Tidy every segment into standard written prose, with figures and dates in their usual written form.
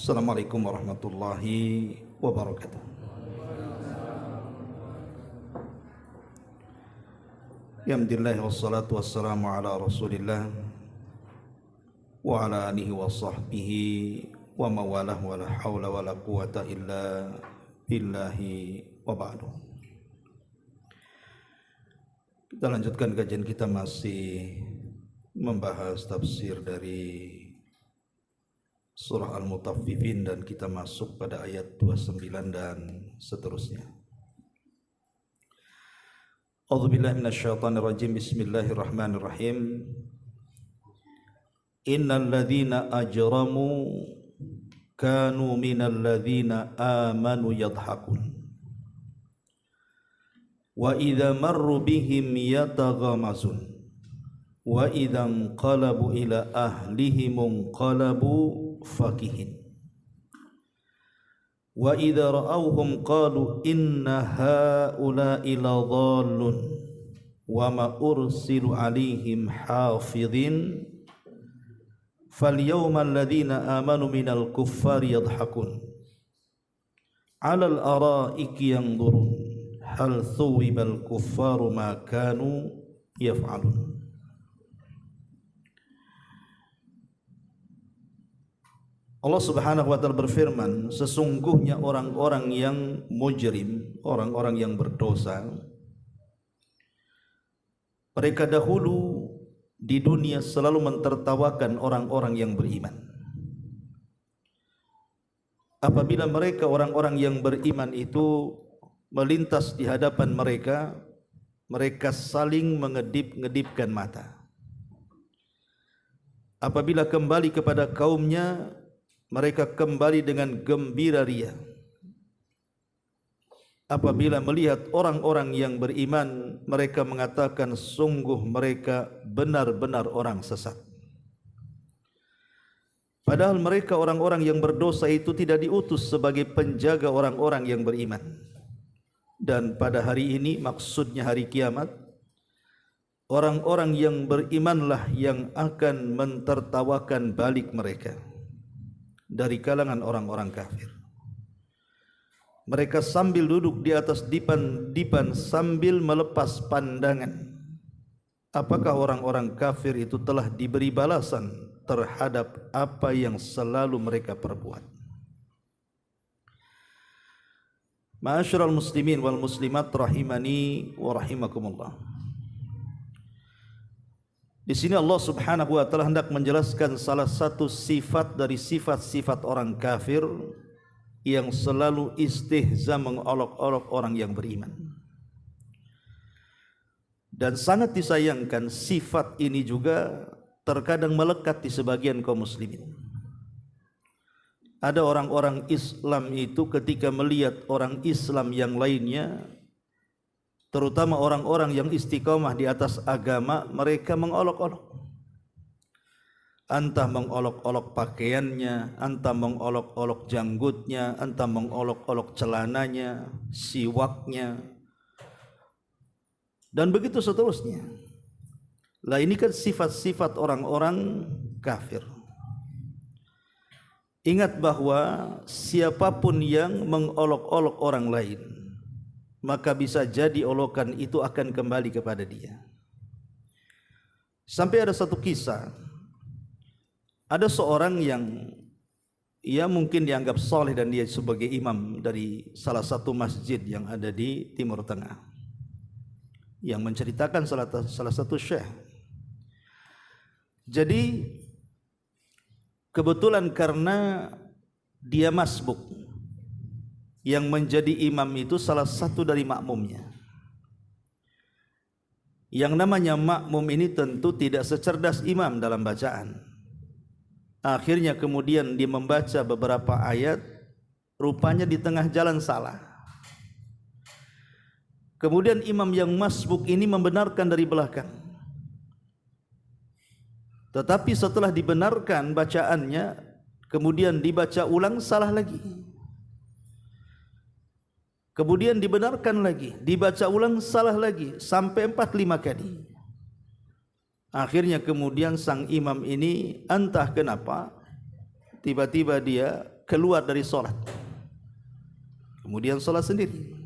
Assalamualaikum warahmatullahi wabarakatuh. Alhamdulillah wassalatu wassalamu ala Rasulillah wa ala alihi wa sahbihi wa mawalah wa la hawla wa la quwata illa billahi wa ba'du. Kita lanjutkan kajian kita, masih membahas tafsir dari surah Al-Mutaffifin, dan kita masuk pada ayat 29 dan seterusnya. A'udzubillahi minasyaitonir rajim. Bismillahirrahmanirrahim. Innal ladzina ajramu kanu minal ladzina amanu yadhakun wa idza marru bihim yataghamazun wa idza qalabu ila ahlihim qalabu fakihin wa idza ra'awhum qalu inna haula'i ladhallun wa ma ursilu 'alaihim hafidhin falyawma alladhina amanu minal kuffari yadhakun 'alal ara'iki yanzurun hal thuwibal kuffaru ma kanu yaf'alun. Allah Subhanahu wa taala berfirman, sesungguhnya orang-orang yang mujrim, orang-orang yang berdosa, mereka dahulu di dunia selalu mentertawakan orang-orang yang beriman. Apabila mereka orang-orang yang beriman itu melintas di hadapan mereka, mereka saling mengedip-ngedipkan mata. Apabila kembali kepada kaumnya, mereka kembali dengan gembira ria. Apabila melihat orang-orang yang beriman, mereka mengatakan sungguh mereka benar-benar orang sesat. Padahal mereka orang-orang yang berdosa itu tidak diutus sebagai penjaga orang-orang yang beriman. Dan pada hari ini, maksudnya hari kiamat, orang-orang yang berimanlah yang akan mentertawakan balik mereka dari kalangan orang-orang kafir. Mereka sambil duduk di atas dipan-dipan sambil melepas pandangan. Apakah orang-orang kafir itu telah diberi balasan terhadap apa yang selalu mereka perbuat? Ma'asyiral muslimin wal muslimat rahimani wa rahimakumullah. Di sini Allah Subhanahu wa taala hendak menjelaskan salah satu sifat dari sifat-sifat orang kafir yang selalu istihza, mengolok-olok orang yang beriman. Dan sangat disayangkan sifat ini juga terkadang melekat di sebagian kaum muslimin. Ada orang-orang Islam itu ketika melihat orang Islam yang lainnya, terutama orang-orang yang istiqomah di atas agama, mereka mengolok-olok. Entah mengolok-olok pakaiannya, entah mengolok-olok janggutnya, entah mengolok-olok celananya, siwaknya, dan begitu seterusnya. Lah ini kan sifat-sifat orang-orang kafir. Ingat bahwa siapapun yang mengolok-olok orang lain, maka bisa jadi olokan itu akan kembali kepada dia. Sampai ada satu kisah, ada seorang yang mungkin dianggap soleh dan dia sebagai imam dari salah satu masjid yang ada di Timur Tengah, yang menceritakan salah satu syekh. Jadi kebetulan karena dia masbuk, yang menjadi imam itu salah satu dari makmumnya. Yang namanya makmum ini tentu tidak secerdas imam dalam bacaan. Akhirnya kemudian dia membaca beberapa ayat, rupanya di tengah jalan salah. Kemudian imam yang masbuk ini membenarkan dari belakang. Tetapi setelah dibenarkan bacaannya, kemudian dibaca ulang, salah lagi. Kemudian dibenarkan lagi, dibaca ulang, salah lagi, sampai 4-5 kali. Akhirnya kemudian sang imam ini entah kenapa tiba-tiba dia keluar dari sholat, kemudian sholat sendiri.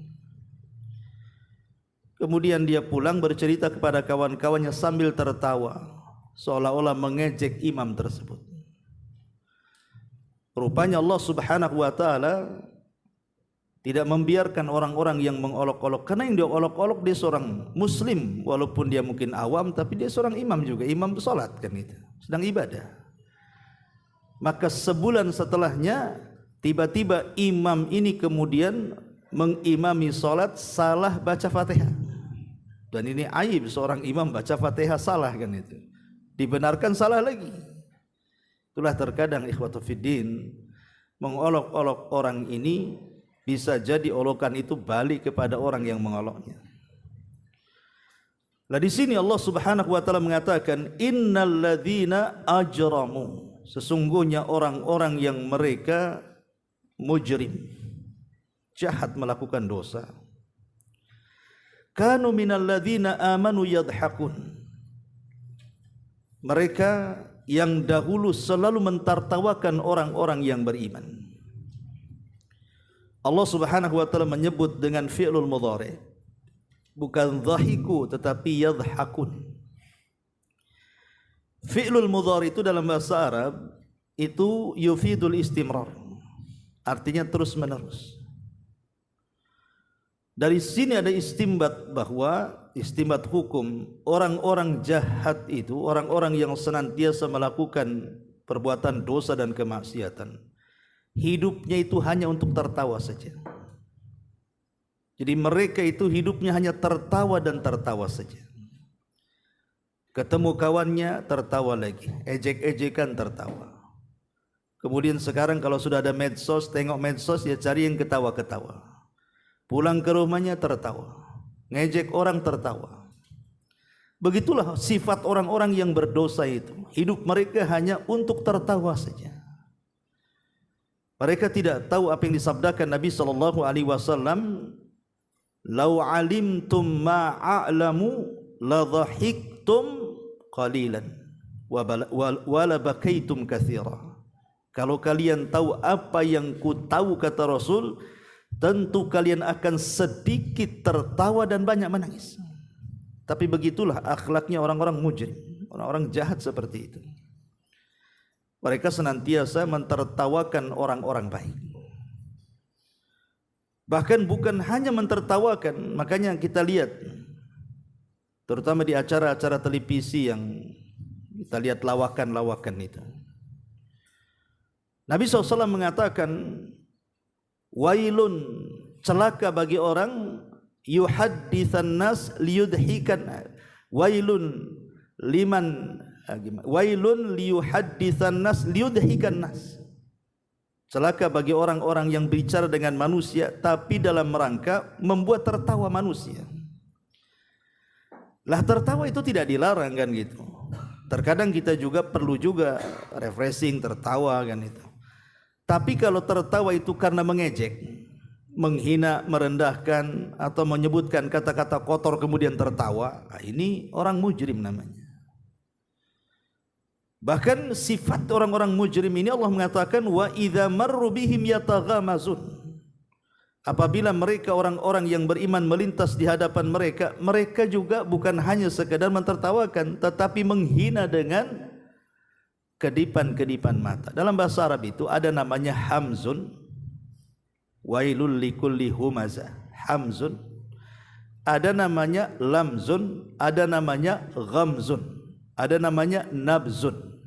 Kemudian dia pulang bercerita kepada kawan-kawannya sambil tertawa, seolah-olah mengejek imam tersebut. Rupanya Allah Subhanahu wa ta'ala tidak membiarkan orang-orang yang mengolok-olok, karena yang dia olok-olok dia seorang muslim, walaupun dia mungkin awam, tapi dia seorang imam juga, imam sholat kan itu, sedang ibadah. Maka sebulan setelahnya tiba-tiba imam ini kemudian mengimami sholat salah baca Fatihah. Dan ini aib seorang imam baca Fatihah salah kan itu, dibenarkan salah lagi. Itulah terkadang ikhwatu fiddin, mengolok-olok orang ini bisa jadi olokan itu balik kepada orang yang mengoloknya. Nah di sini Allah Subhanahu wa taala mengatakan innal ladzina ajramu, sesungguhnya orang-orang yang mereka mujrim, jahat melakukan dosa. Kanu minal ladzina amanu yadhakun, mereka yang dahulu selalu mentertawakan orang-orang yang beriman. Allah Subhanahu wa taala menyebut dengan fi'lul mudhari, bukan dhahiku tetapi yadhakun. Fi'lul mudhari itu dalam bahasa Arab itu yufidul istimrar, artinya terus menerus. Dari sini ada istimbat bahwa istimbat hukum, orang-orang jahat itu orang-orang yang senantiasa melakukan perbuatan dosa dan kemaksiatan, hidupnya itu hanya untuk tertawa saja. Jadi mereka itu hidupnya hanya tertawa dan tertawa saja. Ketemu kawannya tertawa lagi, ejek-ejekan tertawa. Kemudian sekarang kalau sudah ada medsos, tengok medsos ya cari yang ketawa-ketawa. Pulang ke rumahnya tertawa, ngejek orang tertawa. Begitulah sifat orang-orang yang berdosa itu. Hidup mereka hanya untuk tertawa saja. Mereka tidak tahu apa yang disabdakan Nabi SAW, "Lau alimtum ma a'lamu la dhahiktum qalilan wa la bakaitum katsira." Kalau kalian tahu apa yang ku tahu, kata Rasul, tentu kalian akan sedikit tertawa dan banyak menangis. Tapi begitulah akhlaknya orang-orang mujrim, orang-orang jahat seperti itu. Mereka senantiasa mentertawakan orang-orang baik. Bahkan bukan hanya mentertawakan, makanya kita lihat terutama di acara-acara televisi yang kita lihat lawakan-lawakan itu. Nabi SAW mengatakan, wailun, celaka bagi orang yuhadditsan nas liyudhikan, wailun liman, wailun liyuhadditsan nas liyudhikan nas. Celaka bagi orang-orang yang bicara dengan manusia tapi dalam rangka membuat tertawa manusia. Lah tertawa itu tidak dilarang kan gitu. Terkadang kita juga perlu juga refreshing, tertawa kan itu. Tapi kalau tertawa itu karena mengejek, menghina, merendahkan, atau menyebutkan kata-kata kotor kemudian tertawa, nah ini orang mujrim namanya. Bahkan sifat orang-orang mujrim ini Allah mengatakan, wa idza marru bihim yataghamazun. Apabila mereka orang-orang yang beriman melintas di hadapan mereka, mereka juga bukan hanya sekedar mentertawakan, tetapi menghina dengan kedipan-kedipan mata. Dalam bahasa Arab itu ada namanya hamzun, wailul likulli humazah, hamzun. Ada namanya lamzun, ada namanya ghamzun, ada namanya nabzun.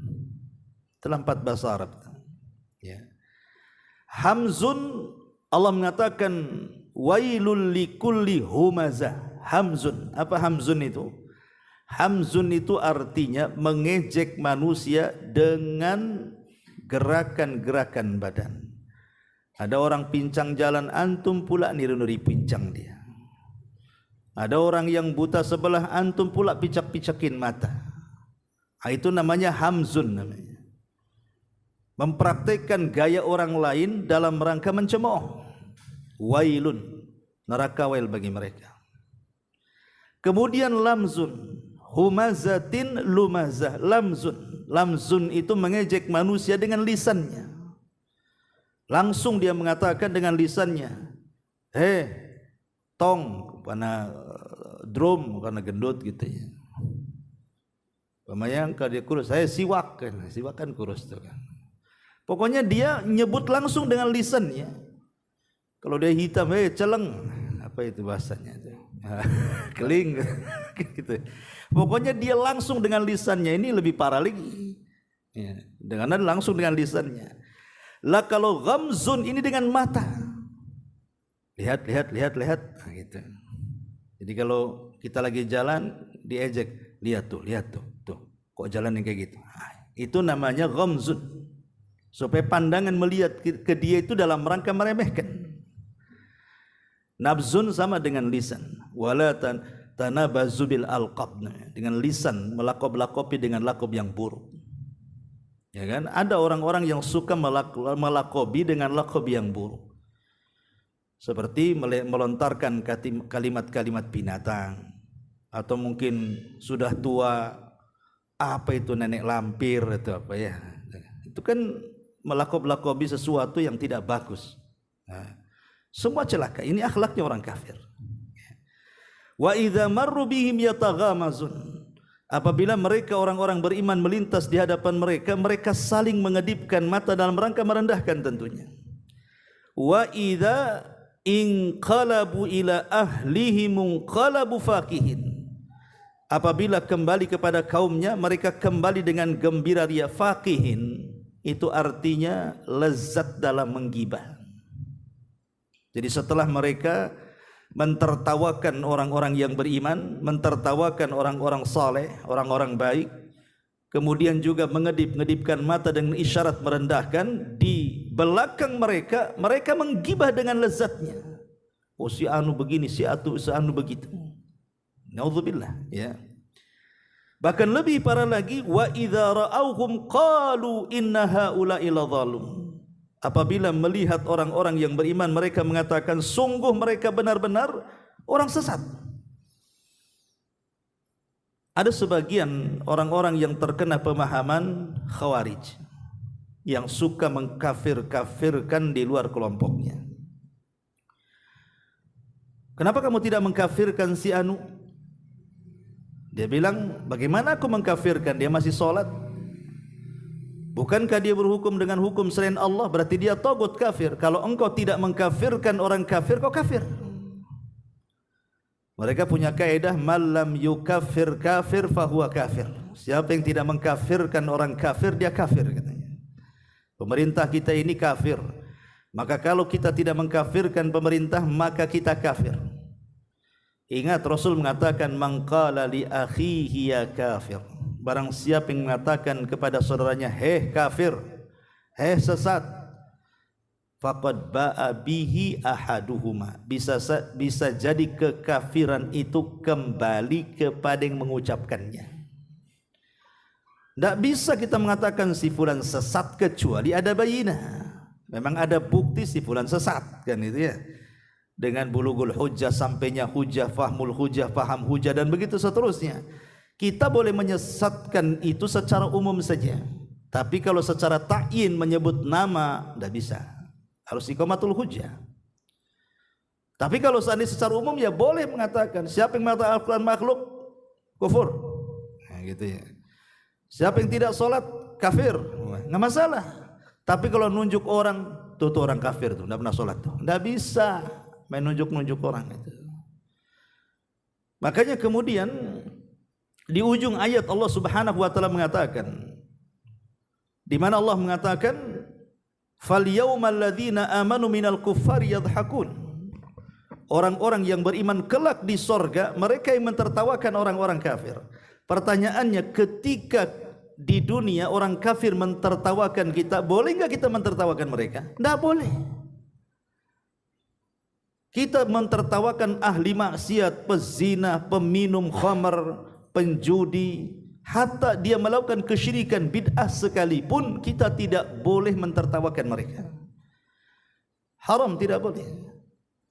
Itulah 4 bahasa Arab. Ya. Hamzun, Allah mengatakan wailul likulli humazah, hamzun. Apa hamzun itu? Hamzun itu artinya mengejek manusia dengan gerakan-gerakan badan. Ada orang pincang jalan, antum pula niru-niru pincang dia. Ada orang yang buta sebelah, antum pula picak-picakin mata. Itu namanya hamzun namanya. Mempraktekkan gaya orang lain dalam rangka mencemooh. Wailun, neraka wail bagi mereka. Kemudian lamzun, humazatin lumazah, lamzun. Lamzun itu mengejek manusia dengan lisannya. Langsung dia mengatakan dengan lisannya, tong, karena drum, karena gendut gitu ya. Pamayang kalau dia kurus, saya siwak kan kurus tuh kan. Pokoknya dia nyebut langsung dengan lisannya. Kalau dia hitam, celeng, apa itu bahasanya itu? Keling gitu. Pokoknya dia langsung dengan lisannya, ini lebih parah lagi. Ya, dengan langsung dengan lisannya. Lah kalau ghamzun ini dengan mata. Lihat. Nah, gitu. Jadi kalau kita lagi jalan diejek, lihat tuh. Kok jalan yang kayak gitu? Nah, itu namanya ghamzun. Supaya pandangan melihat ke dia itu dalam rangka meremehkan. Nabzun sama dengan lisan. Wala tanabazu bil alqab, dengan lisan melakop-lakopi dengan lakob yang buruk. Ya kan? Ada orang-orang yang suka melakobi dengan lakob yang buruk. Seperti melontarkan kalimat-kalimat binatang, atau mungkin sudah tua, apa itu nenek lampir atau apa ya. Itu kan melakob-lakobi sesuatu yang tidak bagus. Nah, semua celaka. Ini akhlaknya orang kafir. Wa idza marru bihim yataghamazun. Apabila mereka orang-orang beriman melintas di hadapan mereka, mereka saling mengedipkan mata dalam rangka merendahkan tentunya. Wa idza inqalabu ila ahlihim munqalabu faqihin. Apabila kembali kepada kaumnya, mereka kembali dengan gembira ria. Faqihin itu artinya lezat dalam menggibah. Jadi setelah mereka mentertawakan orang-orang yang beriman, mentertawakan orang-orang saleh, orang-orang baik, kemudian juga mengedip-ngedipkan mata dengan isyarat merendahkan, di belakang mereka menggibah dengan lezatnya. Oh, si anu begini, si anu begitu. Naudzubillah, ya. Bahkan lebih parah lagi, wa idza ra'awhum qalu inna haula'i ladhalun. Apabila melihat orang-orang yang beriman, mereka mengatakan sungguh mereka benar-benar orang sesat. Ada sebagian orang-orang yang terkena pemahaman Khawarij yang suka mengkafir-kafirkan di luar kelompoknya. Kenapa kamu tidak mengkafirkan si anu? Dia bilang, bagaimana aku mengkafirkan? Dia masih sholat. Bukankah dia berhukum dengan hukum selain Allah? Berarti dia tagut kafir. Kalau engkau tidak mengkafirkan orang kafir, kau kafir. Mereka punya kaidah, malam yukafir kafir fahuwa kafir. Siapa yang tidak mengkafirkan orang kafir, dia kafir katanya. Pemerintah kita ini kafir, maka kalau kita tidak mengkafirkan pemerintah, maka kita kafir. Ingat Rasul mengatakan, man qala li akhihi ya kafir. Barang siapa yang mengatakan kepada saudaranya, kafir, sesat, faqad ba'a bihi ahaduhuma. Bisa jadi kekafiran itu kembali kepada yang mengucapkannya. Tidak bisa kita mengatakan si fulan sesat kecuali ada bayinah. Memang ada bukti si fulan sesat, kan itu ya. Dengan bulughul hujjah, sampainya hujjah, fahmul hujjah, faham hujjah, dan begitu seterusnya. Kita boleh menyesatkan itu secara umum saja. Tapi kalau secara ta'yin menyebut nama, tidak bisa. Harus iqamatul hujjah. Tapi kalau seandainya secara umum, ya boleh mengatakan siapa yang mengatakan Al-Quran makhluk, kufur. Nah, gitu ya. Siapa yang tidak sholat, kafir. Nggak masalah. Tapi kalau nunjuk orang, tuh orang kafir tuh, tidak pernah sholat tuh. Tidak bisa main nunjuk-nunjuk orang itu. Makanya kemudian di ujung ayat Allah Subhanahu wa taala mengatakan, di mana Allah mengatakan, fal yaumal ladzina amanu minal kuffari yadhakun. Orang-orang yang beriman kelak di sorga, mereka yang mentertawakan orang-orang kafir. Pertanyaannya, ketika di dunia orang kafir mentertawakan kita, boleh enggak kita mentertawakan mereka? Tidak boleh. Kita mentertawakan ahli maksiat, pezina, peminum khamar, penjudi, hatta dia melakukan kesyirikan, bid'ah sekalipun, kita tidak boleh mentertawakan mereka. Haram, tidak boleh.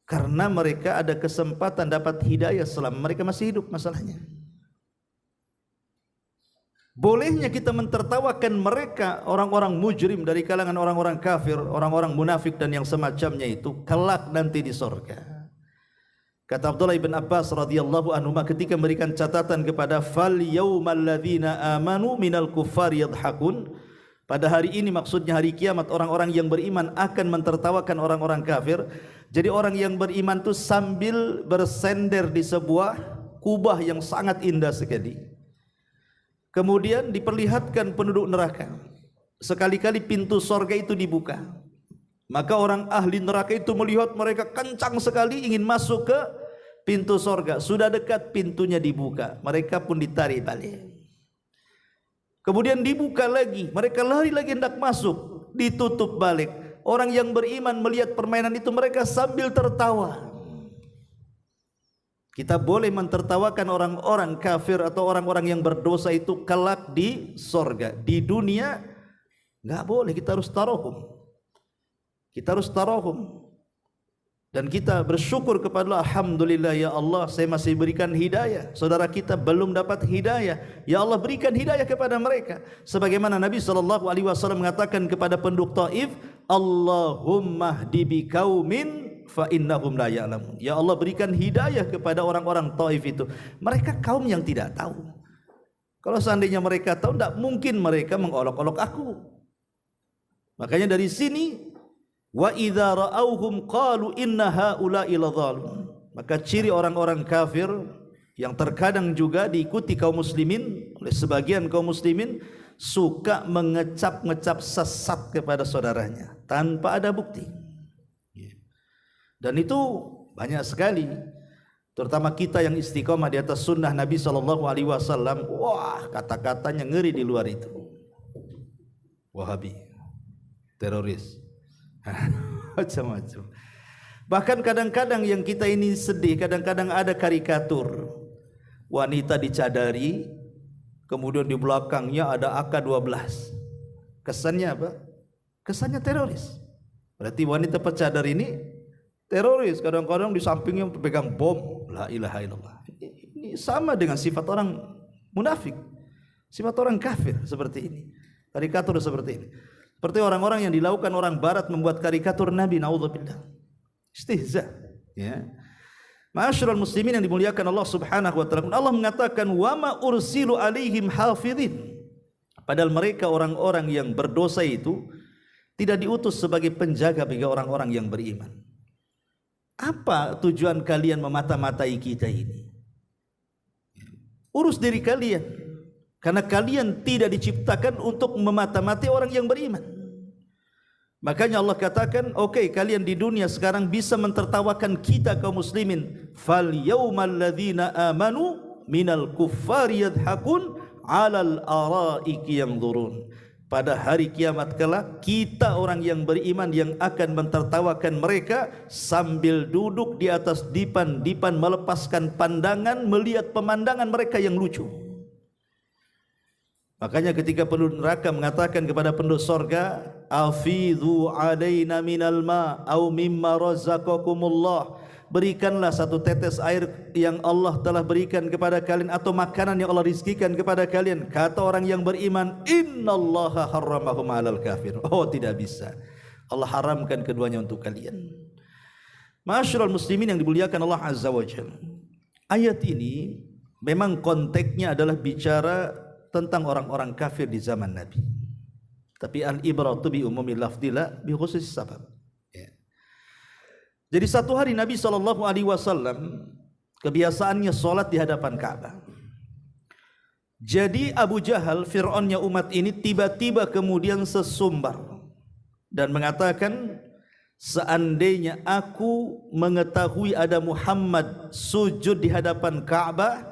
Karena mereka ada kesempatan dapat hidayah selama mereka masih hidup, masalahnya. Bolehnya kita mentertawakan mereka, orang-orang mujrim dari kalangan orang-orang kafir, orang-orang munafik dan yang semacamnya itu kelak nanti di surga. Kata Abdullah ibn Abbas radhiyallahu anhu ketika memberikan catatan kepada fal yaumal ladzina amanu minal kuffari yadhakun, pada hari ini maksudnya hari kiamat, orang-orang yang beriman akan mentertawakan orang-orang kafir. Jadi orang yang beriman itu sambil bersender di sebuah kubah yang sangat indah sekali. Kemudian diperlihatkan penduduk neraka. Sekali-kali pintu sorga itu dibuka, maka orang ahli neraka itu melihat mereka kencang sekali ingin masuk ke pintu sorga. Sudah dekat pintunya dibuka, mereka pun ditarik balik. Kemudian dibuka lagi, mereka lari lagi hendak masuk, ditutup balik. Orang yang beriman melihat permainan itu, mereka sambil tertawa. Kita boleh mentertawakan orang-orang kafir atau orang-orang yang berdosa itu kelak di sorga. Di dunia enggak boleh, kita harus tarahum. Kita harus tarahum. Dan kita bersyukur kepada Allah, alhamdulillah ya Allah, saya masih berikan hidayah. Saudara kita belum dapat hidayah, ya Allah berikan hidayah kepada mereka. Sebagaimana Nabi SAW mengatakan kepada penduduk Taif, Allahumma hdi biqaumin fa innahum la ya'lamun. Ya Allah berikan hidayah kepada orang-orang Taif itu. Mereka kaum yang tidak tahu. Kalau seandainya mereka tahu, tidak mungkin mereka mengolok-olok aku. Makanya dari sini, wa idza ra'awhum qalu inna haula'i ladhalun. Maka ciri orang-orang kafir yang terkadang juga diikuti kaum muslimin, oleh sebagian kaum muslimin, suka mengecap-ngecap sesat kepada saudaranya tanpa ada bukti. Dan itu banyak sekali, terutama kita yang istiqomah di atas sunnah Nabi SAW. Wah, kata-katanya ngeri di luar itu. Wahabi, teroris, macam-macam. Bahkan kadang-kadang yang kita ini sedih, kadang-kadang ada karikatur wanita dicadari, kemudian di belakangnya ada AK-12. Kesannya apa? Kesannya teroris. Berarti wanita pecadar ini teroris. Kadang-kadang di sampingnya pegang bom. La ilaha illallah. Ini sama dengan sifat orang munafik, sifat orang kafir seperti ini. Karikatur seperti ini, seperti orang-orang yang dilakukan orang barat membuat karikatur Nabi, naudzubillah, istihza. Ya, ma'asyiral muslimin yang dimuliakan Allah Subhanahu wa taala, Allah mengatakan wa ma ursilu alaihim hafidhin, padahal mereka orang-orang yang berdosa itu tidak diutus sebagai penjaga bagi orang-orang yang beriman. Apa tujuan kalian memata-matai kita ini? Urus diri kalian, karena kalian tidak diciptakan untuk memata-matai orang yang beriman. Makanya Allah katakan, oke, kalian di dunia sekarang bisa mentertawakan kita kaum muslimin. Fal yaumal ladzina amanu minal kuffari yadhakun 'alal araiki yanzurun. Pada hari kiamat kelak, kita orang yang beriman yang akan mentertawakan mereka sambil duduk di atas dipan-dipan, melepaskan pandangan melihat pemandangan mereka yang lucu. Makanya ketika penduduk neraka mengatakan kepada penduduk sorga, afidhu alaina minal ma au mimma razaqakumullah, berikanlah satu tetes air yang Allah telah berikan kepada kalian, atau makanan yang Allah rizkikan kepada kalian. Kata orang yang beriman, innallaha harramahum alal kafir. Oh, tidak bisa, Allah haramkan keduanya untuk kalian. Ma'asyiral muslimin yang dimuliakan Allah Azza wa Jalla, ayat ini memang konteksnya adalah bicara tentang orang-orang kafir di zaman Nabi, tapi al-ibratu bi umumil lafzi la bi khususis sabab. Jadi satu hari Nabi SAW kebiasaannya sholat di hadapan Ka'bah. Jadi Abu Jahal, Fir'aunnya umat ini, tiba-tiba kemudian sesumbar dan mengatakan, seandainya aku mengetahui ada Muhammad sujud di hadapan Ka'bah,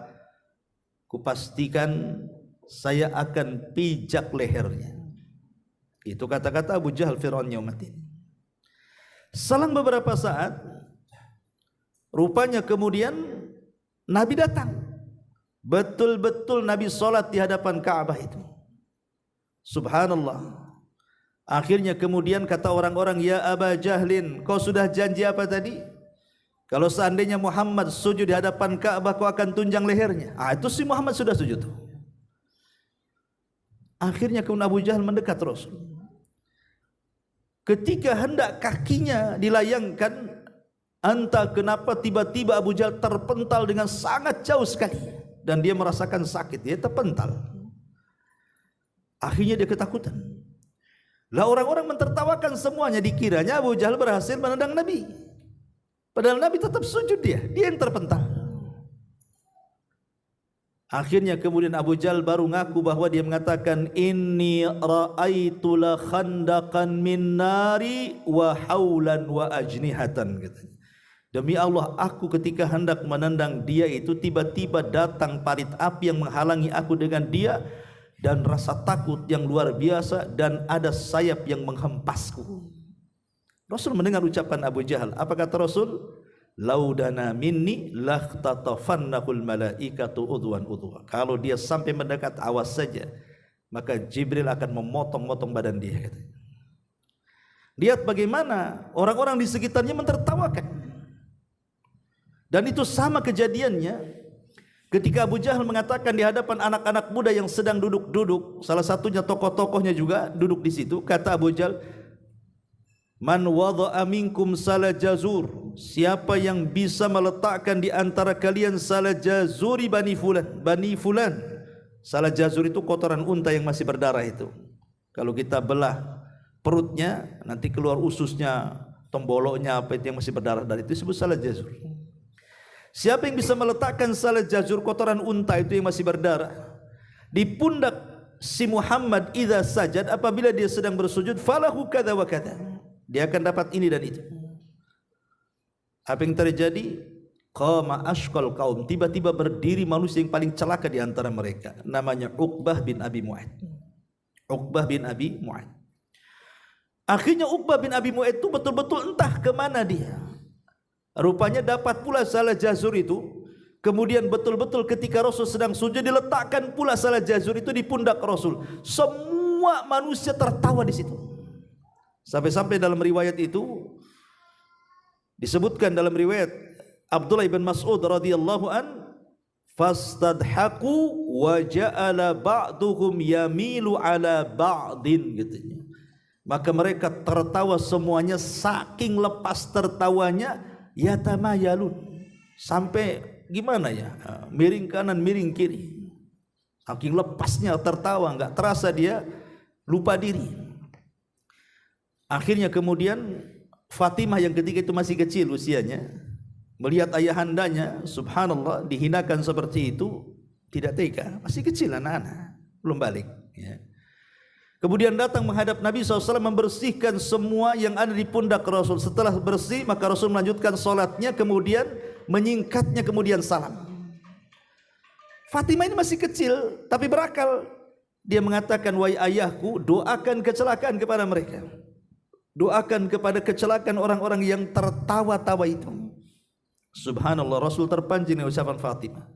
kupastikan saya akan pijak lehernya. Itu kata-kata Abu Jahal, Fir'aunnya umat ini. Selang beberapa saat, rupanya kemudian Nabi datang. Betul-betul Nabi sholat di hadapan Ka'bah itu. Subhanallah. Akhirnya kemudian kata orang-orang, ya Aba Jahlin, kau sudah janji apa tadi? Kalau seandainya Muhammad sujud di hadapan Ka'bah, kau akan tunjang lehernya. Itu si Muhammad sudah sujud. Akhirnya kemudian Abu Jahal mendekat Rasul. Ketika hendak kakinya dilayangkan, entah kenapa tiba-tiba Abu Jahal terpental dengan sangat jauh sekali dan dia merasakan sakit, dia terpental. Akhirnya dia ketakutan. Lah orang-orang mentertawakan semuanya, dikiranya Abu Jahal berhasil menendang Nabi. Padahal Nabi tetap sujud, dia yang terpental. Akhirnya kemudian Abu Jahal baru ngaku bahwa dia mengatakan, inni ra'aitu la khandaqan min nari wa haulan wa ajnihatan, katanya. Demi Allah, aku ketika hendak menendang dia itu tiba-tiba datang parit api yang menghalangi aku dengan dia, dan rasa takut yang luar biasa, dan ada sayap yang menghempasku. Rasul mendengar ucapan Abu Jahal. Apa kata Rasul? Laudana minni lakhtatafannahul malaikatu udwan udwa. Kalau dia sampai mendekat, awas saja, maka Jibril akan memotong-motong badan dia. Lihat bagaimana orang-orang di sekitarnya mentertawakan. Dan itu sama kejadiannya ketika Abu Jahal mengatakan di hadapan anak-anak muda yang sedang duduk-duduk, salah satunya tokoh-tokohnya juga duduk di situ. Kata Abu Jahal, man wada'a minkum salajazur, siapa yang bisa meletakkan di antara kalian salajazuri bani fulan. Salajazur itu kotoran unta yang masih berdarah itu. Kalau kita belah perutnya, nanti keluar ususnya, tomboloknya apa itu yang masih berdarah, dari itu disebut salajazur. Siapa yang bisa meletakkan salajazur, kotoran unta itu yang masih berdarah, di pundak si Muhammad idza sajad, apabila dia sedang bersujud, falahu kadza wa kadza, dia akan dapat ini dan itu. Apa yang terjadi? Qama ashqal qaum, tiba-tiba berdiri manusia yang paling celaka di antara mereka, namanya Uqbah bin Abi Mu'aid. Uqbah bin Abi Mu'aid. Akhirnya Uqbah bin Abi Mu'aid itu betul-betul entah kemana dia. Rupanya dapat pula salajazur itu. Kemudian betul-betul ketika Rasul sedang sujud, diletakkan pula salajazur itu di pundak Rasul. Semua manusia tertawa di situ. Sampai-sampai dalam riwayat itu disebutkan, dalam riwayat Abdullah bin Mas'ud radhiyallahu an, fastadhaku wa ja'ala ba'duhum yamilu ala ba'din, katanya. Maka mereka tertawa semuanya, saking lepas tertawanya, yatamayalun, sampai gimana ya, miring kanan miring kiri, saking lepasnya tertawa, enggak terasa dia lupa diri. Akhirnya kemudian Fatimah yang ketika itu masih kecil usianya, melihat ayahandanya subhanallah dihinakan seperti itu, tidak tega, masih kecil anak-anak, belum balik ya. Kemudian datang menghadap Nabi SAW, membersihkan semua yang ada di pundak Rasul. Setelah bersih, maka Rasul melanjutkan solatnya, kemudian menyingkatnya, kemudian salam. Fatimah ini masih kecil tapi berakal. Dia mengatakan, wahai ayahku, doakan kecelakaan kepada mereka, doakan kepada kecelakaan orang-orang yang tertawa-tawa itu. Subhanallah, Rasul terpancing dengan ucapan Fatimah.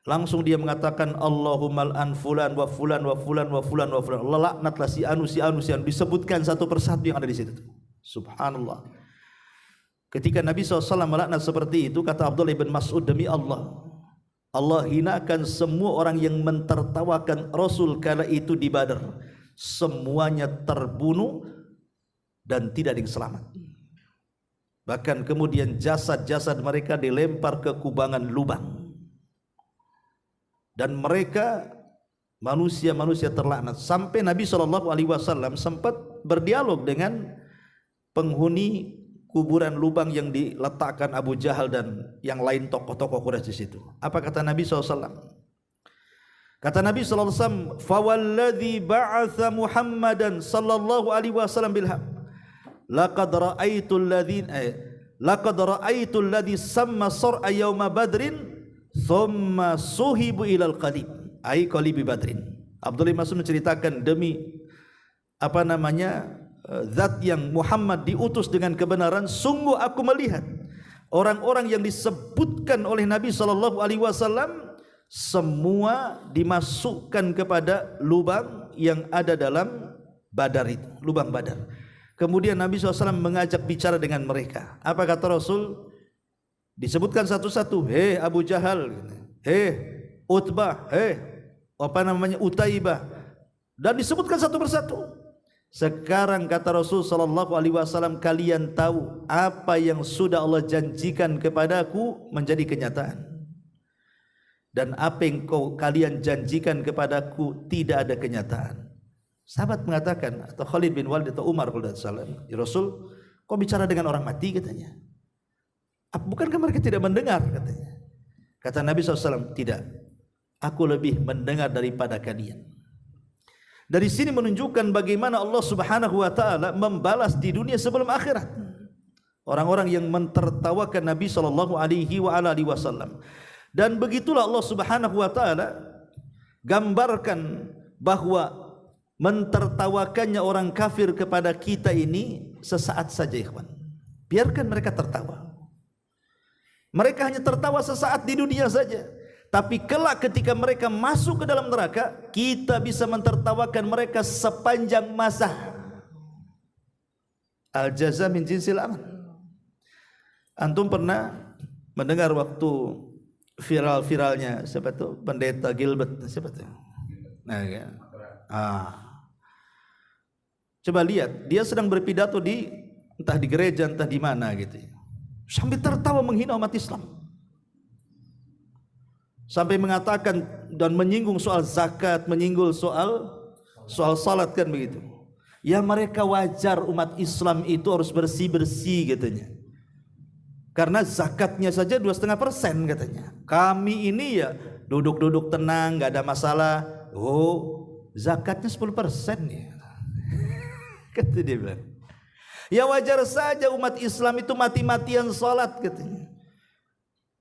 Langsung dia mengatakan, Allahumma al'an fulan wa fulan wa fulan wa fulan wa fulan. Allah laknatlah si anu, si anu, si anu. Disebutkan satu persatu yang ada di situ. Subhanallah. Ketika Nabi SAW melaknat seperti itu, kata Abdullah bin Mas'ud, demi Allah, Allah hinakan semua orang yang mentertawakan Rasul kala itu di Badar. Semuanya terbunuh dan tidak ada yang selamat. Bahkan kemudian jasad-jasad mereka dilempar ke kubangan lubang. Dan mereka manusia-manusia terlaknat. Sampai Nabi SAW sempat berdialog dengan penghuni kuburan lubang yang diletakkan Abu Jahal dan yang lain tokoh-tokoh Quraisy di situ. Apa kata Nabi SAW? Kata Nabi SAW, "Fawalladzi ba'atha Muhammadan sallallahu alaihi wasallam bilhaq, laqad ra'aitu alladhi samma sar'a yauma badrin thumma suhibu ilal qalib ai qalibi badrin." Abdullah bin Mas'ud menceritakan, demi zat yang Muhammad diutus dengan kebenaran, sungguh aku melihat orang-orang yang disebutkan oleh Nabi SAW semua dimasukkan kepada lubang yang ada dalam Badar itu, lubang Badar. Kemudian Nabi SAW mengajak bicara dengan mereka. Apa kata Rasul? Disebutkan satu-satu, hei Abu Jahal, hei Utbah, hei Utaibah, dan disebutkan satu persatu. Sekarang kata Rasul sallallahu alaihi wasallam, kalian tahu apa yang sudah Allah janjikan kepadaku menjadi kenyataan, dan apa yang kalian janjikan kepadaku tidak ada kenyataan. Sahabat mengatakan, atau Khalid bin Walid atau Umar radhiyallahu anhu, ya Rasul, kau bicara dengan orang mati katanya. Bukankah mereka tidak mendengar katanya? Kata Nabi SAW, tidak, aku lebih mendengar daripada kalian. Dari sini menunjukkan bagaimana Allah Subhanahu wa taala membalas di dunia sebelum akhirat orang-orang yang mentertawakan Nabi sallallahu alaihi wasallam. Dan begitulah Allah Subhanahu wa taala gambarkan bahwa mentertawakannya orang kafir kepada kita ini sesaat saja, ikhwan. Biarkan mereka tertawa. Mereka hanya tertawa sesaat di dunia saja, tapi kelak ketika mereka masuk ke dalam neraka, kita bisa mentertawakan mereka sepanjang masa. Al-jaza min jinsil amal. Antum pernah mendengar waktu viral-viralnya siapa itu? Pendeta Gilbert, siapa itu? Nah, ya. Coba lihat, dia sedang berpidato di entah di gereja entah di mana gitu, sambil tertawa menghina umat Islam, sampai mengatakan dan menyinggung soal zakat, menyinggung soal salat kan begitu. Ya mereka wajar umat Islam itu harus bersih-bersih katanya, karena zakatnya saja 2,5% katanya. Kami ini ya duduk-duduk tenang, nggak ada masalah. Oh, zakatnya 10% ya. Kata dia bilang, ya wajar saja umat Islam itu mati-matian salat katanya.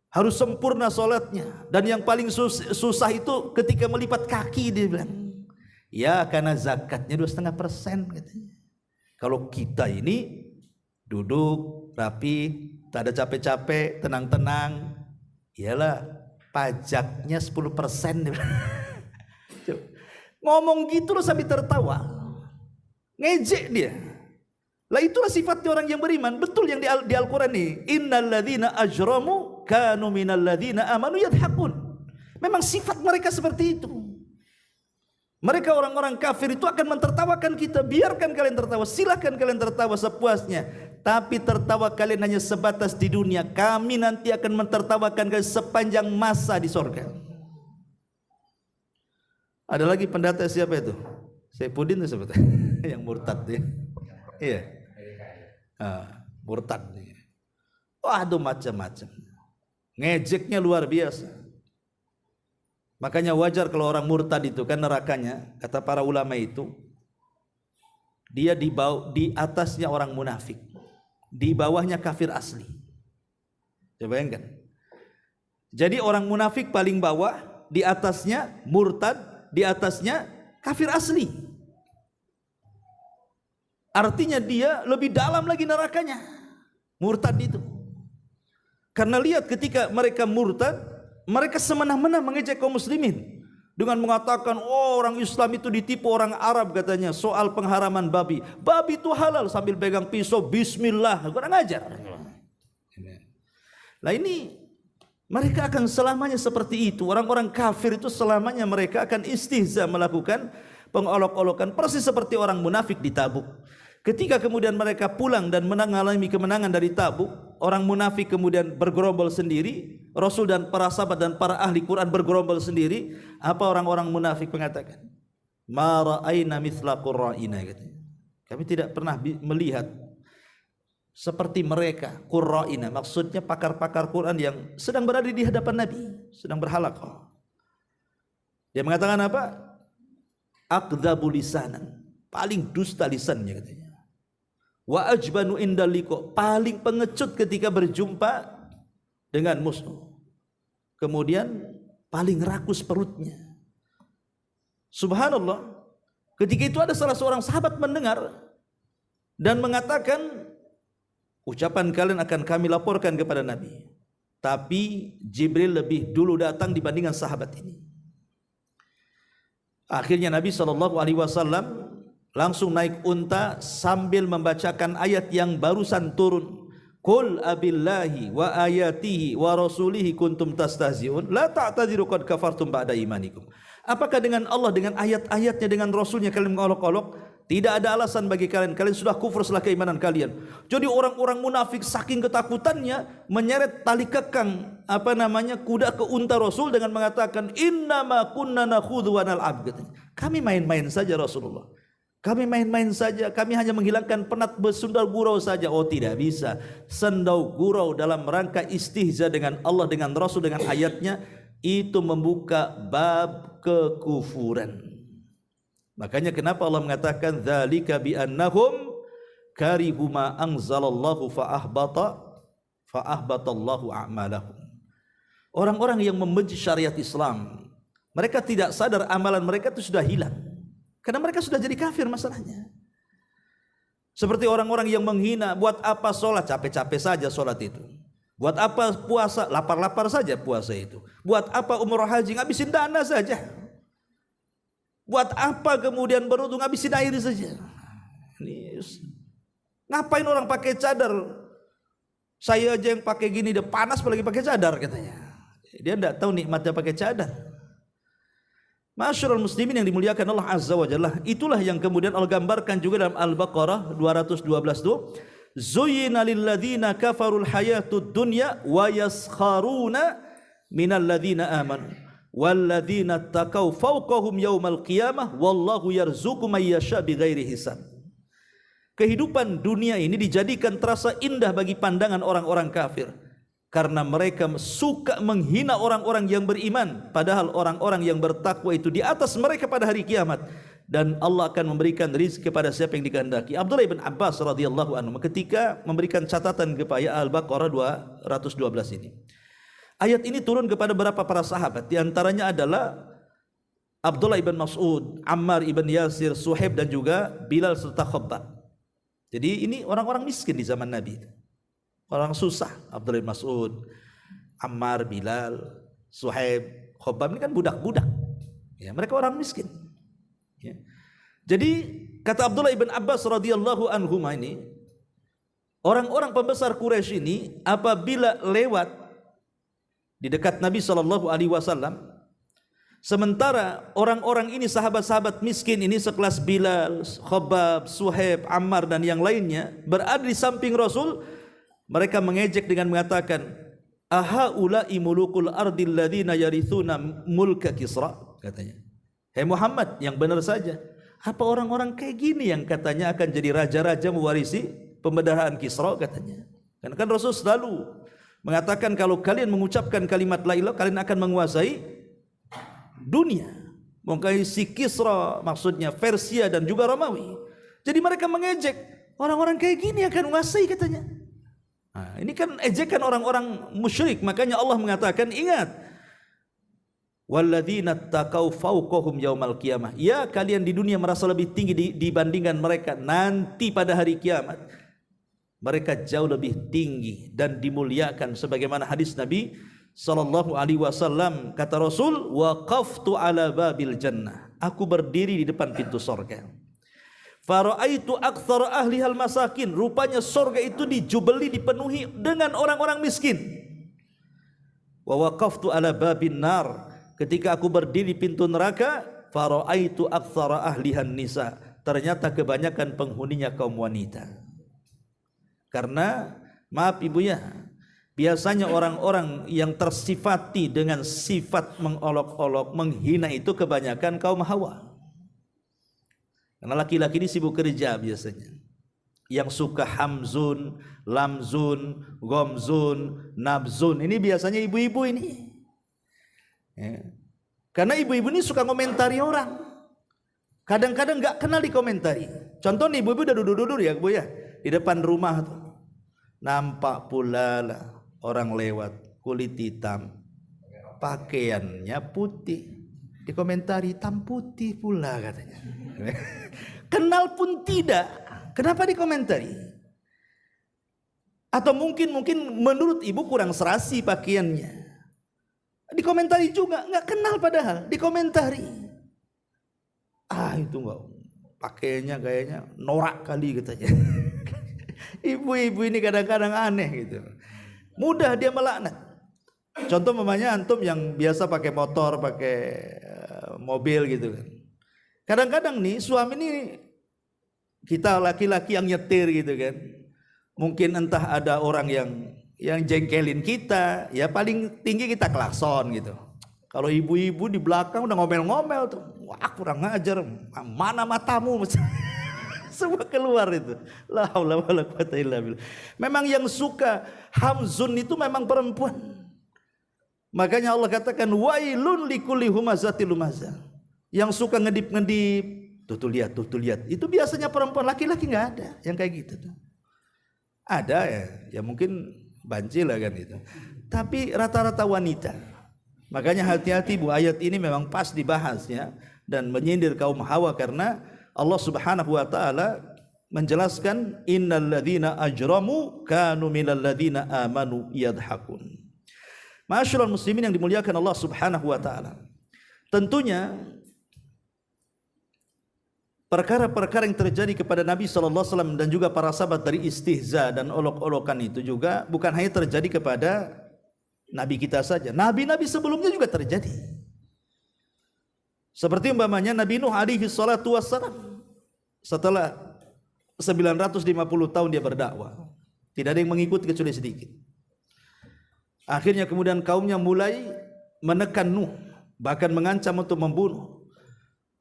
Harus sempurna salatnya, dan yang paling susah itu ketika melipat kaki, dia bilang. Ya karena zakatnya 2,5% katanya. Kalau kita ini duduk rapi, tak ada capek-capek, tenang-tenang, iyalah pajaknya 10%. Dia bilang. Ngomong gitu loh sambil tertawa. Ngejek dia. Lah itulah sifatnya orang yang beriman. Betul yang di Al-Quran ini, innal ladzina ajramu kanu minal ladzina amanu yadhakun. Memang sifat mereka seperti itu. Mereka orang-orang kafir itu akan mentertawakan kita. Biarkan kalian tertawa, silakan kalian tertawa sepuasnya, tapi tertawa kalian hanya sebatas di dunia. Kami nanti akan mentertawakan kalian sepanjang masa di sorga. Ada lagi pendeta siapa itu? Saifuddin itu sebetulnya yang murtad ya. Iya. Murtad. Waduh macam-macam. Ngejeknya luar biasa. Makanya wajar kalau orang murtad itu kan nerakanya, kata para ulama itu, dia di atasnya orang munafik, di bawahnya kafir asli. Coba bayangkan. Jadi orang munafik paling bawah, di atasnya murtad, di atasnya kafir asli. Artinya dia lebih dalam lagi nerakanya, murtad itu. Karena lihat ketika mereka murtad, mereka semena-mena mengejek kaum muslimin dengan mengatakan, oh orang Islam itu ditipu orang Arab katanya soal pengharaman babi. Babi itu halal, sambil pegang pisau, bismillah, kurang ajar. Nah ini mereka akan selamanya seperti itu. Orang-orang kafir itu selamanya mereka akan istihza, melakukan pengolok-olokan, persis seperti orang munafik di Tabuk. Ketika kemudian mereka pulang dan mengalami kemenangan dari Tabuk, orang munafik kemudian bergerombol sendiri. Rasul dan para sahabat dan para ahli Quran bergerombol sendiri. Apa orang-orang munafik mengatakan? Ma ra'ayna mithla qurra'ina, kami tidak pernah melihat seperti mereka. Qurra'ina maksudnya pakar-pakar Quran yang sedang berada di hadapan Nabi, sedang berhalaqah. Dia mengatakan apa? Aqdzabu lisanan, paling dusta lisannya katanya. Wa ajbanu indal liqa, paling pengecut ketika berjumpa dengan musuh. Kemudian paling rakus perutnya. Subhanallah. Ketika itu ada salah seorang sahabat mendengar dan mengatakan, ucapan kalian akan kami laporkan kepada Nabi. Tapi Jibril lebih dulu datang dibandingkan sahabat ini. Akhirnya Nabi SAW langsung naik unta sambil membacakan ayat yang barusan turun. Qul abillahi wa ayatihi wa rasulihi kuntum tastahzi'un la ta'tadiru qad kafartum ba'da imanikum. Apakah dengan Allah, dengan ayat-ayatnya, dengan Rasulnya kalian mengolok-olok? Tidak ada alasan bagi kalian. Kalian sudah kufur setelah keimanan kalian. Jadi orang-orang munafik saking ketakutannya menyeret tali kekang kuda ke unta Rasul dengan mengatakan innama kunna nakhudhu wa nal'ab. Kami main-main saja Rasulullah. Kami main-main saja. Kami hanya menghilangkan penat bersundau gurau saja. Oh, tidak bisa. Sendau gurau dalam rangka istihza dengan Allah, dengan Rasul, dengan ayatnya, itu membuka bab kekufuran. Makanya kenapa Allah mengatakan dzalika bi annahum karihu ma anzalallahu fa ahbatallahu a'malahum. Orang-orang yang membenci syariat Islam, mereka tidak sadar amalan mereka itu sudah hilang. Karena mereka sudah jadi kafir masalahnya. Seperti orang-orang yang menghina, buat apa sholat? Capek-capek saja sholat itu. Buat apa puasa? Lapar-lapar saja puasa itu. Buat apa umrah haji? Ngabisin dana saja. Buat apa kemudian berwudu? Ngabisin air saja. Ngapain orang pakai cadar? Saya aja yang pakai gini udah panas, apalagi pakai cadar katanya. Dia tidak tahu nikmatnya pakai cadar. Masyarul muslimin yang dimuliakan Allah Azza wa Jalla, itulah yang kemudian Allah gambarkan juga dalam Al-Baqarah 212 itu. Zuyyina lilladzina kafarul hayatud dunya wa yaskharuna minal ladzina amanu walladzina taqaw fawqahum yaumal qiyamah wallahu yarzuqu may yasha bighairi hisab. Kehidupan dunia ini dijadikan terasa indah bagi pandangan orang-orang kafir karena mereka suka menghina orang-orang yang beriman, padahal orang-orang yang bertakwa itu di atas mereka pada hari kiamat, dan Allah akan memberikan rizki kepada siapa yang dikehendaki. Abdullah bin Abbas radhiyallahu anhu ketika memberikan catatan kepada Al-Baqarah 212 ini. Ayat ini turun kepada beberapa para sahabat, di antaranya adalah Abdullah ibn Mas'ud, Ammar ibn Yasir, Suhaib dan juga Bilal serta Khabbab. Jadi ini orang-orang miskin di zaman Nabi. Orang susah. Abdullah ibn Mas'ud, Ammar, Bilal, Suhaib, Khabbab ini kan budak-budak. Ya, mereka orang miskin. Ya. Jadi kata Abdullah ibn Abbas radhiyallahu anhuma ini, orang-orang pembesar Quraisy ini apabila lewat di dekat Nabi SAW, sementara orang-orang ini sahabat-sahabat miskin ini sekelas Bilal, Khabbab, Suhaib, Ammar dan yang lainnya berada di samping Rasul, mereka mengejek dengan mengatakan, ahaula'i mulukul ardil ladzina yarithuna mulka Kisra, katanya. Hei Muhammad, yang benar saja, apa orang-orang kayak gini yang katanya akan jadi raja-raja mewarisi pembendaharaan Kisra, katanya. Kan Rasul selalu mengatakan kalau kalian mengucapkan kalimat la ilaha, kalian akan menguasai dunia. Menguasai Kisra, maksudnya Persia dan juga Romawi. Jadi mereka mengejek, orang-orang kayak gini akan menguasai, katanya. Nah, ini kan ejekan orang-orang musyrik. Makanya Allah mengatakan, ingat, walladzina taqaw fawqahum yaumal qiyamah. Ya, kalian di dunia merasa lebih tinggi dibandingkan mereka, nanti pada hari kiamat mereka jauh lebih tinggi dan dimuliakan, sebagaimana hadis Nabi sallallahu alaihi wasallam, kata Rasul, waqaftu ala babil jannah, aku berdiri di depan pintu surga. Fara'aitu aktsara ahlihal masakin, rupanya surga itu dijubeli, dipenuhi dengan orang-orang miskin. Wa waqaftu ala babin nar, ketika aku berdiri di pintu neraka, fara'aitu aktsara ahlihan nisa, ternyata kebanyakan penghuninya kaum wanita. Karena maaf ibu ya, biasanya orang-orang yang tersifati dengan sifat mengolok-olok, menghina itu kebanyakan kaum hawa. Karena laki-laki ini sibuk kerja biasanya. Yang suka hamzun, lamzun, gomzun, nabzun, ini biasanya ibu-ibu ini. Ya. Karena ibu-ibu ini suka komentari orang. Kadang-kadang gak kenal dikomentari. Contoh nih, ibu-ibu udah duduk-duduk ya bu ya, di depan rumah tuh. Nampak pula lah orang lewat, kulit hitam, pakaiannya putih, dikomentari hitam putih pula katanya. Kenal pun tidak, kenapa dikomentari? Atau mungkin menurut ibu kurang serasi pakaiannya, dikomentari juga, nggak kenal padahal dikomentari. Itu nggak, pakaiannya kayaknya norak kali katanya. Ibu-ibu ini kadang-kadang aneh gitu. Mudah dia melaknat. Contoh mamanya antum yang biasa pakai motor, pakai mobil gitu kan. Kadang-kadang nih suami ini, kita laki-laki yang nyetir gitu kan, mungkin entah ada orang yang jengkelin kita, ya paling tinggi kita klakson gitu. Kalau ibu-ibu di belakang udah ngomel-ngomel tuh, wah kurang ngajar, mana matamu, semua keluar itu. La haula wala quwata illa billah. Memang yang suka hamzun itu memang perempuan. Makanya Allah katakan wailun likulli humazatil lumazah. Yang suka ngedip-ngedip, tuh lihat. Itu biasanya perempuan, laki-laki nggak ada yang kayak gitu tuh. Ada ya mungkin banci lah kan itu. Tapi rata-rata wanita. Makanya hati-hati Bu, ayat ini memang pas dibahasnya dan menyindir kaum Hawa, karena Allah Subhanahu wa taala menjelaskan innal ladzina ajramu kanu minal ladzina amanu yadhakun. Ma'asyiral muslimin yang dimuliakan Allah Subhanahu wa taala. Tentunya perkara-perkara yang terjadi kepada Nabi sallallahu alaihi wasallam dan juga para sahabat dari istihza dan olok-olokan itu juga bukan hanya terjadi kepada Nabi kita saja. Nabi-nabi sebelumnya juga terjadi. Seperti umpamanya Nabi Nuh alaihi salatu wassalam. Setelah 950 tahun dia berdakwah, tidak ada yang mengikuti kecuali sedikit. Akhirnya kemudian kaumnya mulai menekan Nuh, bahkan mengancam untuk membunuh.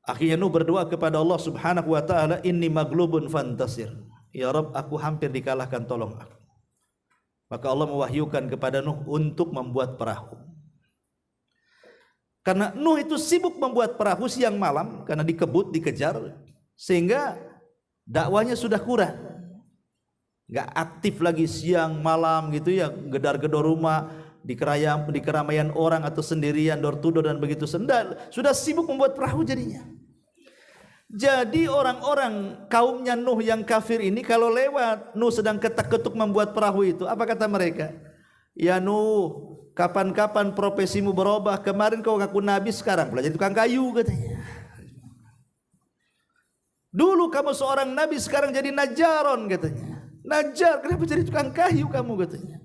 Akhirnya Nuh berdoa kepada Allah Subhanahu wa taala, inni maglubun fantasir. Ya Rabb, aku hampir dikalahkan, tolong aku. Maka Allah mewahyukan kepada Nuh untuk membuat perahu. Karena Nuh itu sibuk membuat perahu siang malam karena dikebut, dikejar, sehingga dakwanya sudah kurang. Enggak aktif lagi siang malam gitu ya, gedar-gedor rumah di keramaian orang atau sendirian door to door dan begitu sendal. Sudah sibuk membuat perahu jadinya. Jadi orang-orang kaumnya Nuh yang kafir ini kalau lewat Nuh sedang ketak-ketuk membuat perahu itu, apa kata mereka? Ya Nuh, kapan-kapan profesimu berubah? Kemarin kau ngaku nabi, sekarang pula jadi tukang kayu katanya. Dulu kamu seorang nabi, sekarang jadi najaron katanya. Najar, kenapa jadi tukang kayu kamu katanya.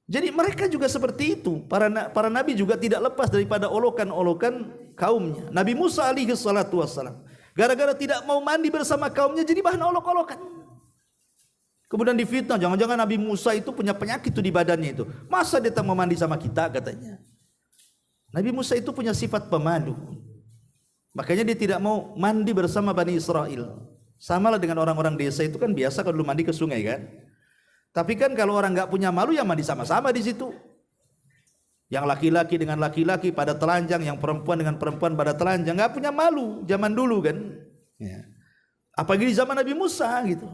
Jadi mereka juga seperti itu. Para nabi juga tidak lepas daripada olokan-olokan kaumnya. Nabi Musa alaihi salatu wassalam, gara-gara tidak mau mandi bersama kaumnya jadi bahan olok-olokan. Kemudian difitnah, jangan-jangan Nabi Musa itu punya penyakit itu di badannya itu. Masa dia tak mau mandi sama kita katanya. Nabi Musa itu punya sifat pemalu. Makanya dia tidak mau mandi bersama Bani Israel. Samalah dengan orang-orang desa itu kan biasa kalau mandi ke sungai kan. Tapi kan kalau orang nggak punya malu ya mandi sama-sama di situ. Yang laki-laki dengan laki-laki pada telanjang, yang perempuan dengan perempuan pada telanjang, nggak punya malu zaman dulu kan. Ya. Apalagi di zaman Nabi Musa gitu.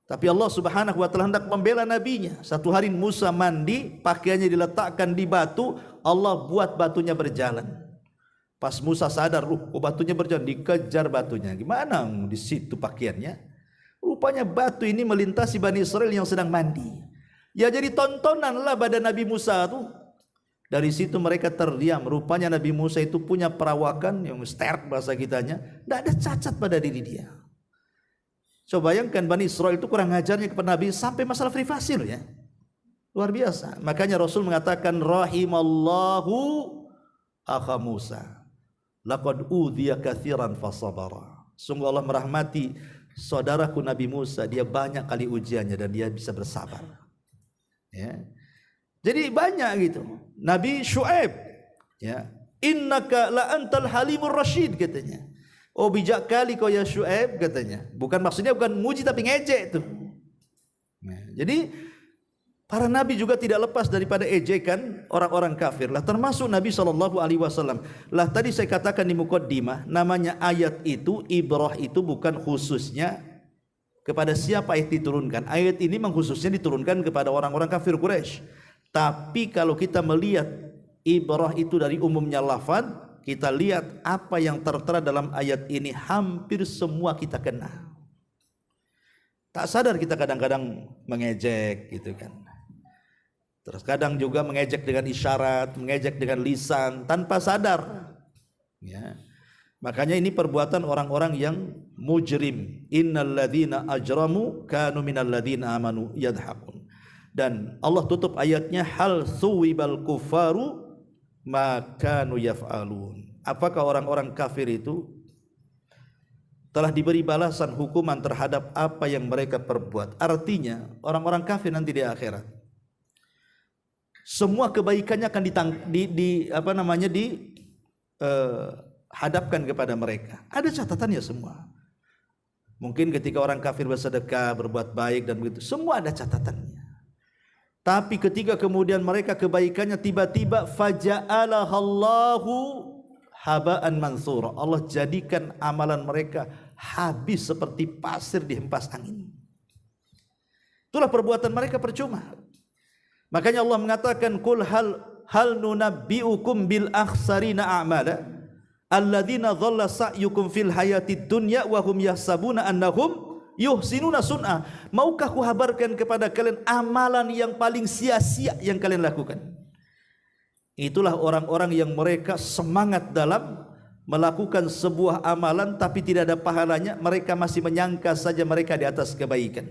Tapi Allah Subhanahu wa taala hendak membela nabinya. Satu hari Musa mandi, pakaiannya diletakkan di batu, Allah buat batunya berjalan. Pas Musa sadar, batunya berjalan, dikejar batunya. Gimana di situ pakaiannya? Rupanya batu ini melintasi Bani Israel yang sedang mandi. Ya jadi tontonan lah badan Nabi Musa tuh. Dari situ mereka terdiam. Rupanya Nabi Musa itu punya perawakan yang sterk bahasa kitanya. Tidak ada cacat pada diri dia. Coba bayangkan Bani Israel itu kurang ajarnya kepada Nabi sampai masalah privasi loh ya. Luar biasa. Makanya Rasul mengatakan rahimallahu akha Musa. Laqad udhiya katsiran fasabara. Sungguh Allah merahmati saudaraku Nabi Musa, dia banyak kali ujiannya dan dia bisa bersabar. Ya. Jadi banyak gitu. Nabi Syuaib, ya, innaka la antal halimur rasyid katanya. Oh bijak kali kau ya Syuaib katanya. Bukan maksudnya bukan muji tapi ngejek tuh. Nah, jadi para nabi juga tidak lepas daripada ejekan orang-orang kafir lah, termasuk Nabi SAW. Lah tadi saya katakan di muqaddimah, namanya ayat itu, ibrah itu bukan khususnya kepada siapa ayat diturunkan. Ayat ini memang khususnya diturunkan kepada orang-orang kafir Quraisy. Tapi kalau kita melihat ibrah itu dari umumnya lafaz, kita lihat apa yang tertera dalam ayat ini, hampir semua kita kenal. Tak sadar kita kadang-kadang mengejek gitu kan. Terus kadang juga mengejek dengan isyarat, mengejek dengan lisan tanpa sadar. Ya. Makanya ini perbuatan orang-orang yang mujrim. Innal ladzina ajramu kanu minal ladzina amanu yadhakun. Dan Allah tutup ayatnya hal suwibal kufaru ma kanu yaf'alun. apakah orang-orang kafir itu telah diberi balasan hukuman terhadap apa yang mereka perbuat? Artinya orang-orang kafir nanti di akhirat semua kebaikannya akan hadapkan kepada mereka. Ada catatannya semua. Mungkin ketika orang kafir bersedekah, berbuat baik dan begitu, semua ada catatannya. Tapi ketika kemudian mereka kebaikannya tiba-tiba faja'alahallahu haba'an mansura, Allah jadikan amalan mereka habis seperti pasir dihempas angin. Itulah perbuatan mereka percuma. Makanya Allah mengatakan qul hal nunabbiukum bil akhsarina a'mala alladzina dhalla sa'yukum fil hayatid dunya wa hum yahsabuna annahum yuhsinuna sun'a. Maukah ku habarkan kepada kalian amalan yang paling sia-sia yang kalian lakukan? Itulah orang-orang yang mereka semangat dalam melakukan sebuah amalan tapi tidak ada pahalanya, mereka masih menyangka saja mereka di atas kebaikan.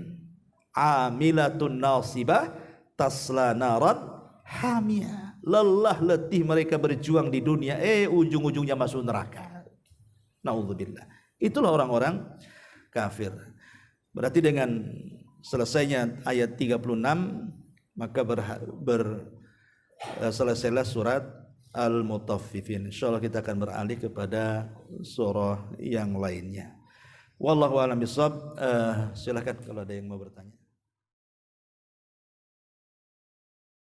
Amilatun nasibah tasla naran hamia. Lelah letih mereka berjuang di dunia, ujung-ujungnya masuk neraka. Naudzubillah. Itulah orang-orang kafir. Berarti dengan selesainya ayat 36 maka selesailah surat Al-Mutaffifin. Insyaallah kita akan beralih kepada surah yang lainnya. Wallahu a'lam bishawab. Silakan kalau ada yang mau bertanya.